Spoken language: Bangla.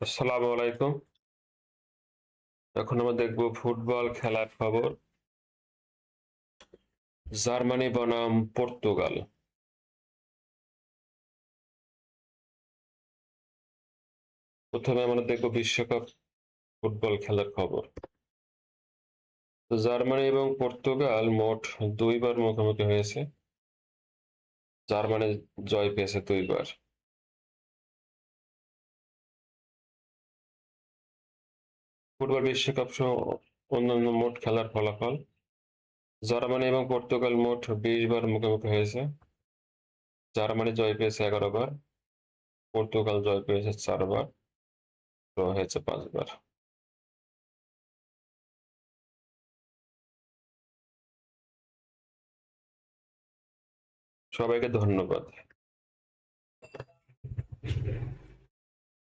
আসসালামু আলাইকুম। এখন আমরা দেখব ফুটবল খেলার খবর। জার্মানি বনাম পর্তুগাল। প্রথমে আমরা দেখব বিশ্বকাপ ফুটবল খেলার খবর। তো জার্মানি এবং পর্তুগাল মোট দুইবার মুখোমুখি হয়েছে। জার্মানি জয় পেয়েছে দুইবার। ফুটবল বিশ্বকাপ সহ অন্যান্য মোট খেলার ফলাফল: জার্মানি এবং পর্তুগাল মোট 20 বার মুখোমুখি হয়েছে। জার্মানি জয় পেয়েছে 11 বার, পর্তুগাল জয় পেয়েছে 4 বার, ড্র হয়েছে 5 বার। সবাইকে ধন্যবাদ।